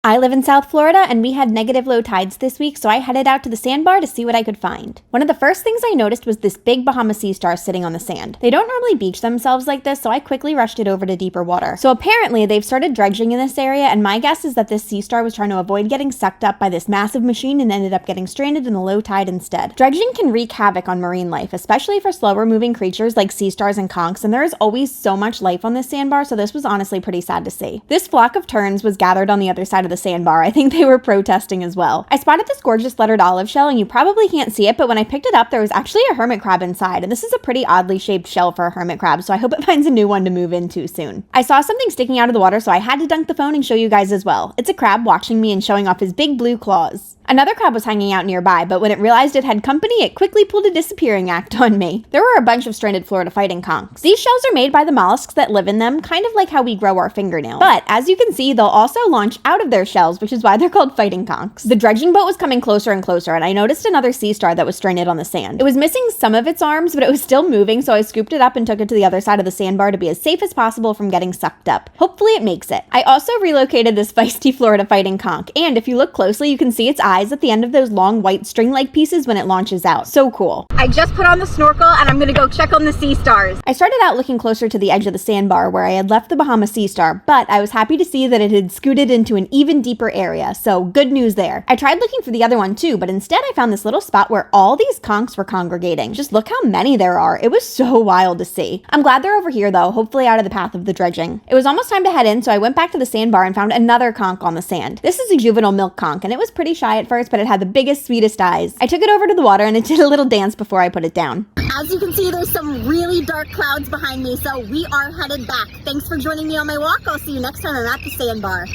I live in South Florida and we had negative low tides this week, so I headed out to the Sandbar to see what I could find. One of the first things I noticed was this big Bahama sea star sitting on the sand. They don't normally beach themselves like this, so I quickly rushed it over to deeper water. So apparently they've started dredging in this area, and my guess is that this sea star was trying to avoid getting sucked up by this massive machine and ended up getting stranded in the low tide instead. Dredging can wreak havoc on marine life, especially for slower moving creatures like sea stars and conchs, and there is always so much life on this sandbar, so this was honestly pretty sad to see. This flock of terns was gathered on the other side of the sandbar. I think they were protesting as well. I spotted this gorgeous lettered olive shell, and you probably can't see it, but when I picked it up, there was actually a hermit crab inside, and this is a pretty oddly shaped shell for a hermit crab, so I hope it finds a new one to move into soon. I saw something sticking out of the water, so I had to dunk the phone and show you guys as well. It's a crab watching me and showing off his big blue claws. Another crab was hanging out nearby, but when it realized it had company, it quickly pulled a disappearing act on me. There were a bunch of stranded Florida fighting conchs. These shells are made by the mollusks that live in them, kind of like how we grow our fingernails. But as you can see, they'll also launch out of their shells, which is why they're called fighting conchs. The dredging boat was coming closer and closer, and I noticed another sea star that was stranded on the sand. It was missing some of its arms, but it was still moving, so I scooped it up and took it to the other side of the sandbar to be as safe as possible from getting sucked up. Hopefully it makes it. I also relocated this feisty Florida fighting conch, and if you look closely, you can see its eyes at the end of those long white string-like pieces when it launches out. So cool. I just put on the snorkel and I'm gonna go check on the sea stars. I started out looking closer to the edge of the sandbar where I had left the Bahama sea star, but I was happy to see that it had scooted into an even deeper area, so good news there. I tried looking for the other one too, but instead I found this little spot where all these conchs were congregating. Just look how many there are. It was so wild to see. I'm glad they're over here though, hopefully out of the path of the dredging. It was almost time to head in, so I went back to the sandbar and found another conch on the sand. This is a juvenile milk conch, and it was pretty shy at first, but it had the biggest, sweetest eyes. I took it over to the water and it did a little dance before I put it down. As you can see, there's some really dark clouds behind me, so we are headed back. Thanks for joining me on my walk. I'll see you next time I'm at the sandbar.